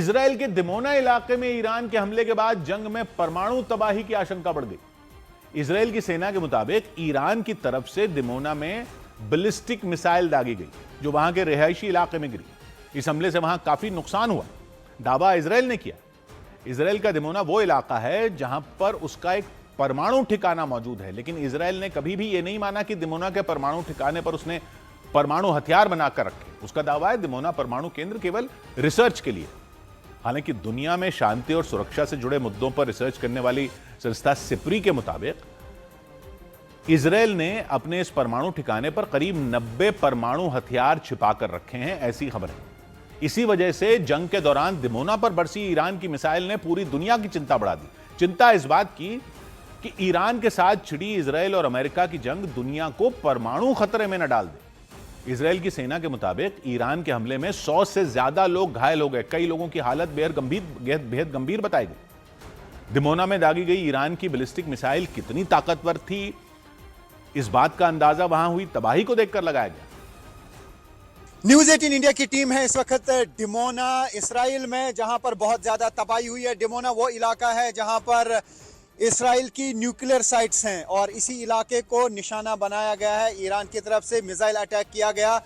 Israel के Dimona इलाके में ईरान के हमले के बाद जंग में परमाणु तबाही की आशंका बढ़ गई। इजराइल की सेना के मुताबिक ईरान की तरफ से दिमोना में बैलिस्टिक मिसाइल दागी गई जो वहां के रिहायशी इलाके में गिरी। इस हमले से वहां काफी नुकसान हुआ, दावा इजराइल ने किया। इजराइल का दिमोना वो इलाका है जहां पर उसका एक परमाणु ठिकाना मौजूद है, लेकिन इजराइल ने कभी भी यह नहीं माना कि दिमोना के परमाणु ठिकाने पर उसने परमाणु हथियार बनाकर रखे। उसका दावा है दिमोना परमाणु केंद्र केवल रिसर्च के लिए। हालांकि दुनिया में शांति और सुरक्षा से जुड़े मुद्दों पर रिसर्च करने वाली संस्था सिप्री के मुताबिक इजराइल ने अपने इस परमाणु ठिकाने पर करीब 90 परमाणु हथियार छिपाकर रखे हैं, ऐसी खबर है। इसी वजह से जंग के दौरान दिमोना पर बरसी ईरान की मिसाइल ने पूरी दुनिया की चिंता बढ़ा दी। चिंता इस बात की कि ईरान के साथ छिड़ी इजराइल और अमेरिका की जंग दुनिया को परमाणु खतरे में न डाल दे। इजराइल की सेना के मुताबिक ईरान के हमले में 100 से ज्यादा लोग घायल हो गए। कई लोगों की हालत बेहद गंभीर बताई गई। दिमोना में दागी गई ईरान की बैलिस्टिक मिसाइल कितनी ताकतवर थी, इस बात का अंदाजा वहां हुई तबाही को देखकर लगाया गया। न्यूज़ 18 इंडिया की टीम है इस वक्त डिमोना इसराइल में, जहां पर बहुत ज्यादा तबाही हुई है। डिमोना वो इलाका है जहां पर इसराइल की न्यूक्लियर साइट्स हैं और इसी इलाके को निशाना बनाया गया है। ईरान की तरफ से मिसाइल अटैक किया गया।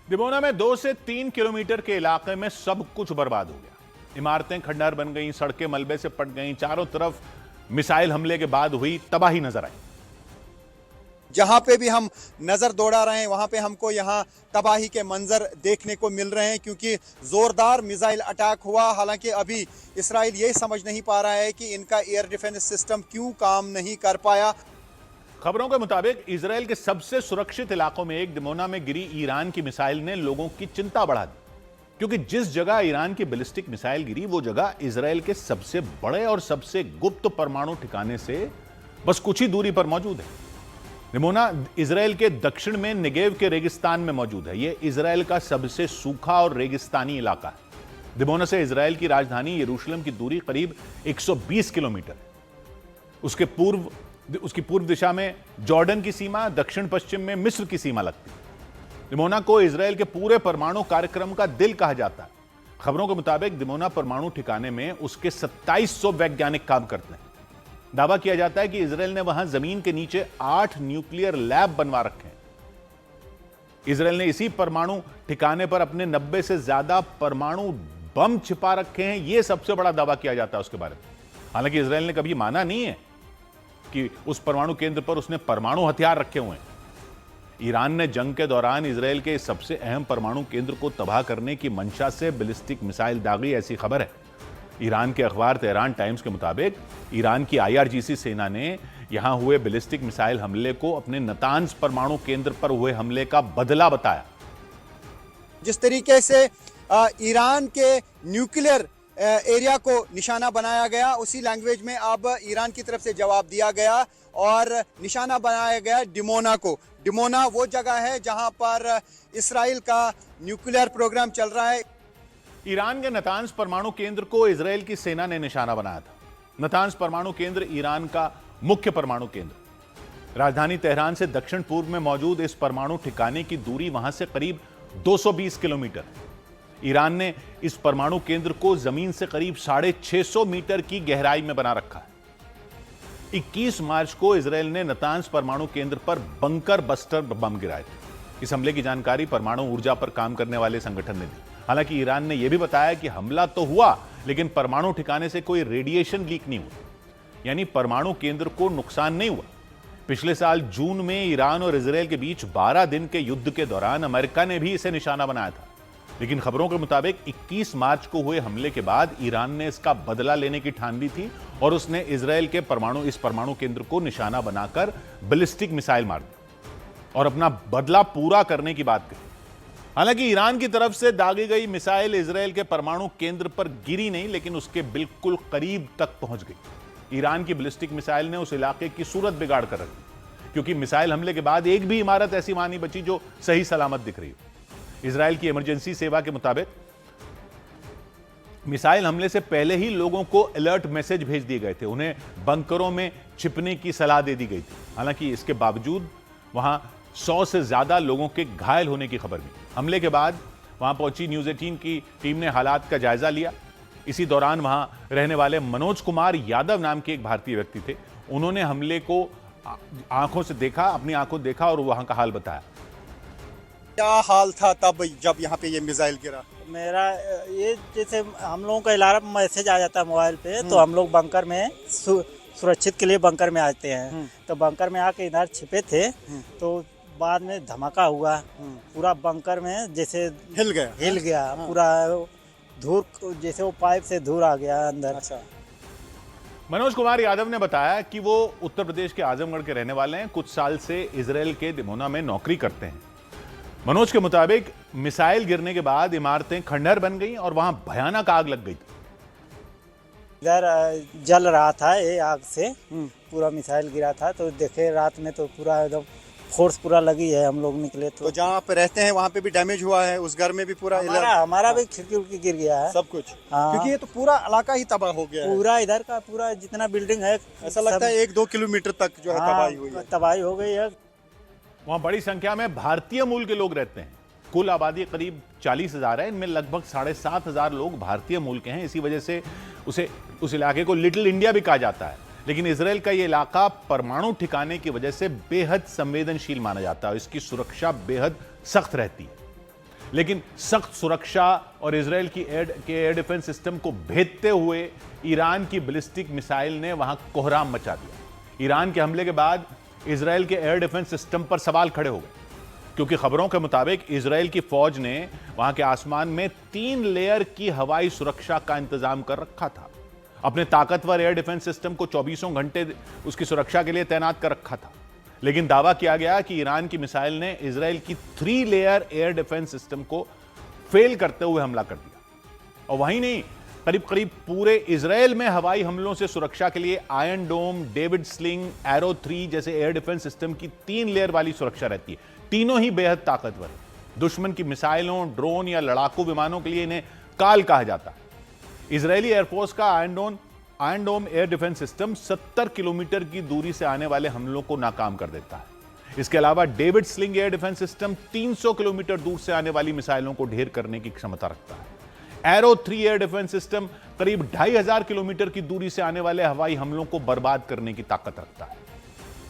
दिमोना में 2 से 3 किलोमीटर के इलाके में सब कुछ बर्बाद हो गया। इमारतें खंडहर बन गईं, सड़कें मलबे से पट गईं। चारों तरफ मिसाइल हमले के बाद हुई तबाही नजर आई। जहां पे भी हम नजर दौड़ा रहे हैं वहां पे हमको यहां तबाही के मंजर देखने को मिल रहे हैं, क्योंकि जोरदार मिसाइल अटैक हुआ। हालांकि अभी इसराइल ये समझ नहीं पा रहा है कि इनका एयर डिफेंस सिस्टम क्यों काम नहीं कर पाया। खबरों के मुताबिक इजराइल के सबसे सुरक्षित इलाकों में एक दिमोना में गिरी ईरान की मिसाइल ने लोगों की चिंता बढ़ा दी, क्योंकि जिस जगह ईरान की बैलिस्टिक मिसाइल गिरी वो जगह इजराइल के सबसे बड़े और सबसे गुप्त परमाणु ठिकाने से बस कुछ ही दूरी पर मौजूद है। दिमोना इजराइल के दक्षिण में नेगेव के रेगिस्तान में मौजूद है। यह इजराइल का सबसे सूखा और रेगिस्तानी इलाका है। दिमोना से इजराइल की राजधानी यरूशलेम की दूरी करीब 120 किलोमीटर है। उसकी पूर्व दिशा में जॉर्डन की सीमा, दक्षिण पश्चिम में मिस्र की सीमा लगती है। दिमोना को इजराइल के पूरे परमाणु कार्यक्रम का दिल कहा जाता है। खबरों के मुताबिक दिमोना परमाणु ठिकाने में उसके 2700 वैज्ञानिक काम करते हैं। दावा किया जाता है कि इजराइल ने वहां जमीन के नीचे 8 न्यूक्लियर लैब बनवा रखे हैं। इजराइल ने इसी परमाणु ठिकाने पर अपने 90 से ज्यादा परमाणु बम छिपा रखे हैं। यह सबसे बड़ा दावा किया जाता है उसके बारे में। हालांकि इजराइल ने कभी माना नहीं है कि उस परमाणु केंद्र पर उसने परमाणु हथियार रखे हुए हैं। ईरान ने जंग के दौरान इजराइल के सबसे अहम परमाणु केंद्र को तबाह करने की मंशा से बैलिस्टिक मिसाइल दागी, ऐसी खबर है। ईरान के अखबार तेहरान टाइम्स के मुताबिक ईरान की IRGC सेना ने यहां हुए बैलिस्टिक मिसाइल हमले को अपने नतांज परमाणु केंद्र पर हुए हमले का बदला बताया। जिस तरीके से ईरान के न्यूक्लियर एरिया को निशाना बनाया गया, उसी लैंग्वेज में अब ईरान की तरफ से जवाब दिया गया और निशाना बनाया गया डिमोना को। डिमोना वो जगह है जहां पर इसराइल का न्यूक्लियर प्रोग्राम चल रहा है। ईरान के नतांज परमाणु केंद्र को इजराइल की सेना ने निशाना बनाया था। नतांज परमाणु केंद्र ईरान का मुख्य परमाणु केंद्र। राजधानी तेहरान से दक्षिण पूर्व में मौजूद इस परमाणु ठिकाने की दूरी वहां से करीब 220 किलोमीटर है। ईरान ने इस परमाणु केंद्र को जमीन से करीब 650 मीटर की गहराई में बना रखा है। 21 मार्च को इजराइल ने नतांज परमाणु केंद्र पर बंकर बस्टर बम गिराए थे। इस हमले की जानकारी परमाणु ऊर्जा पर काम करने वाले संगठन ने दी। हालांकि ईरान ने यह भी बताया कि हमला तो हुआ, लेकिन परमाणु ठिकाने से कोई रेडिएशन लीक नहीं हुआ, यानी परमाणु केंद्र को नुकसान नहीं हुआ। पिछले साल जून में ईरान और इजराइल के बीच 12 दिन के युद्ध के दौरान अमेरिका ने भी इसे निशाना बनाया था, लेकिन खबरों के मुताबिक 21 मार्च को हुए हमले के बाद ईरान ने इसका बदला लेने की ठान ली थी और उसने इजराइल के इस परमाणु केंद्र को निशाना बनाकर बैलिस्टिक मिसाइल मार दी और अपना बदला पूरा करने की बात कही। हालांकि ईरान की तरफ से दागी गई मिसाइल इजराइल के परमाणु केंद्र पर गिरी नहीं, लेकिन उसके बिल्कुल करीब तक पहुंच गई। ईरान की बैलिस्टिक मिसाइल ने उस इलाके की सूरत बिगाड़ कर रखी, क्योंकि मिसाइल हमले के बाद एक भी इमारत ऐसी वहां नहीं बची जो सही सलामत दिख रही हो। इजराइल की इमरजेंसी सेवा के मुताबिक मिसाइल हमले से पहले ही लोगों को अलर्ट मैसेज भेज दिए गए थे। उन्हें बंकरों में छिपने की सलाह दे दी गई थी। हालांकि इसके बावजूद वहां 100 से ज्यादा लोगों के घायल होने की खबर भी। हमले के बाद वहां पहुंची न्यूज़ 18 की टीम ने हालात का जायजा लिया। इसी दौरान वहां रहने वाले मनोज कुमार यादव नाम के एक भारतीय व्यक्ति थे। उन्होंने हमले को आंखों से देखा, अपनी आंखों देखा और वहां का हाल बताया। क्या हाल था तब जब यहाँ पे ये मिसाइल गिरा? मेरा ये जैसे हम लोगों का अलार्म मैसेज आ जाता है मोबाइल पे, तो हम लोग बंकर में सुरक्षित के लिए बंकर में आते हैं। तो बंकर में आके इधर छिपे थे, तो बाद में धमाका हुआ, पूरा बंकर में जैसे हिल गया। पूरा धूल, जैसे वो पाइप से धूल आ गया अंदर। अच्छा। मनोज कुमार यादव ने बताया कि वो उत्तर प्रदेश के आजमगढ़ के रहने वाले हैं। कुछ साल से इजराइल के दिमोना में नौकरी करते हैं। मनोज के मुताबिक मिसाइल गिरने के बाद इमारतें खंडहर बन गईं और वहां भयानक आग लग गई। इधर जल रहा था ये आग से, पूरा मिसाइल गिरा था। तो देखे रात में तो पूरा एकदम फोर्स पूरा लगी है। हम लोग निकले तो जहाँ आप रहते हैं वहाँ पे भी डैमेज हुआ है? उस घर में भी पूरा हमारा भी खिड़की उड़की गिर गया है, सब कुछ। हाँ। क्योंकि ये तो पूरा इलाका ही तबाह हो गया है। पूरा इधर का पूरा जितना बिल्डिंग है, ऐसा लगता है 1-2 किलोमीटर तक जो है तबाही हुई है। तबाही हो गई है। वहां बड़ी संख्या में भारतीय मूल के लोग रहते हैं। कुल आबादी करीब 40,000 है। इनमें लगभग 7,500 लोग भारतीय मूल के हैं। इसी वजह से उस इलाके को लिटिल इंडिया भी कहा जाता है। लेकिन इजराइल का ये इलाका परमाणु ठिकाने की वजह से बेहद संवेदनशील माना जाता है। इसकी सुरक्षा बेहद सख्त रहती है। लेकिन सख्त सुरक्षा और इजराइल की एयर डिफेंस सिस्टम को भेदते हुए ईरान की बैलिस्टिक मिसाइल ने वहां कोहराम मचा दिया। ईरान के हमले के बाद इजराइल के एयर डिफेंस सिस्टम पर सवाल खड़े हो गए, क्योंकि खबरों के मुताबिक इजराइल की फौज ने वहां के आसमान में 3 लेयर की हवाई सुरक्षा का इंतजाम कर रखा था। अपने ताकतवर एयर डिफेंस सिस्टम को 24 घंटे उसकी सुरक्षा के लिए तैनात कर रखा था। लेकिन दावा किया गया कि ईरान की मिसाइल ने इजराइल की 3 लेयर एयर डिफेंस सिस्टम को फेल करते हुए हमला कर दिया। और वहीं नहीं, करीब करीब पूरे इजराइल में हवाई हमलों से सुरक्षा के लिए आयरन डोम, डेविड स्लिंग, एरो 3 जैसे एयर डिफेंस सिस्टम की 3 लेयर वाली सुरक्षा रहती है। तीनों ही बेहद ताकतवर है। दुश्मन की मिसाइलों, ड्रोन या लड़ाकू विमानों के लिए इन्हें काल कहा जाता है। इजरायली एयरफोर्स का आयरन डोम एयर डिफेंस सिस्टम 70 किलोमीटर की दूरी से आने वाले हमलों को नाकाम कर देता है। इसके अलावा David sling air defence system 300 kilometre दूर से आने वाली मिसाइलों को ढेर करने की क्षमता रखता है। एरो 3 एयर डिफेंस सिस्टम करीब 2500 किलोमीटर की दूरी से आने वाले हवाई हमलों को बर्बाद करने की ताकत रखता है।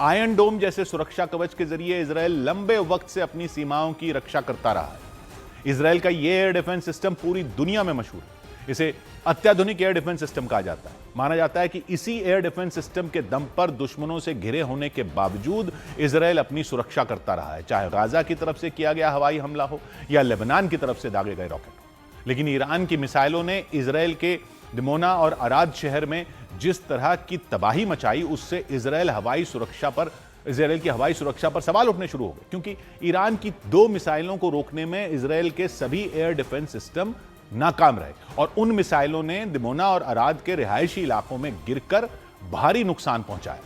आयरन डोम जैसे सुरक्षा कवच के जरिए इजराइल लंबे वक्त से अपनी सीमाओं की रक्षा करता रहा है। इजराइल का यह एयर डिफेंस सिस्टम पूरी दुनिया में मशहूर है। इसे अत्याधुनिक एयर डिफेंस सिस्टम कहा जाता है। माना जाता है कि इसी एयर डिफेंस सिस्टम के दम पर दुश्मनों से घिरे होने के बावजूद इजराइल अपनी सुरक्षा करता रहा है, चाहे गाजा की तरफ से किया गया हवाई हमला हो या लेबनान की तरफ से दागे गए रॉकेट हो। लेकिन ईरान की मिसाइलों ने इजराइल के दिमोना और अराद शहर में जिस तरह की तबाही मचाई, उससे इजराइल की हवाई सुरक्षा पर सवाल उठने शुरू हो गए, क्योंकि ईरान की 2 मिसाइलों को रोकने में इजराइल के सभी एयर डिफेंस सिस्टम नाकाम रहे और उन मिसाइलों ने दिमोना और अराद के रिहायशी इलाकों में गिरकर भारी नुकसान पहुंचाया।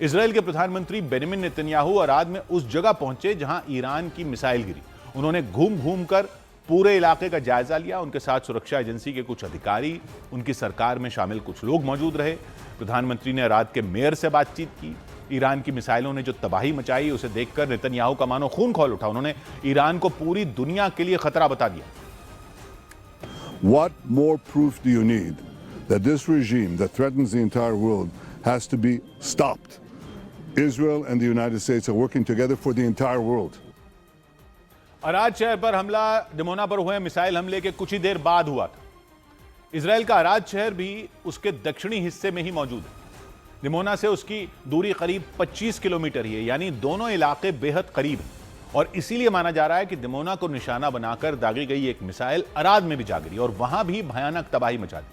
इजराइल के प्रधानमंत्री बेंजामिन नेतन्याहू अराद में उस जगह पहुंचे जहां ईरान की मिसाइल गिरी। उन्होंने घूम घूम कर पूरे इलाके का जायजा लिया। उनके साथ सुरक्षा एजेंसी के कुछ अधिकारी, उनकी सरकार में शामिल कुछ लोग मौजूद रहे। प्रधानमंत्री ने अराद के मेयर से बातचीत की। ईरान की मिसाइलों ने जो तबाही मचाई उसे देखकर नेतन्याहू का मानो खून खौल उठा। उन्होंने ईरान को पूरी दुनिया के लिए खतरा बता दिया। What more proof do you need that this regime that threatens the entire world has to be stopped? Israel and the United States are working together for the entire world. Arad शहर पर हमला Dimona पर हुए missile हमले के कुछ ही देर बाद हुआ था। इजराइल का अराद शहर भी उसके दक्षिणी हिस्से में ही मौजूद है। दिमोना से उसकी दूरी करीब 25 किलोमीटर ही है, यानी दोनों इलाके बेहद करीब हैं। और इसीलिए माना जा रहा है कि दिमोना को निशाना बनाकर दागी गई एक मिसाइल अराद में भी जा गिरी और वहां भी भयानक तबाही मचा दी।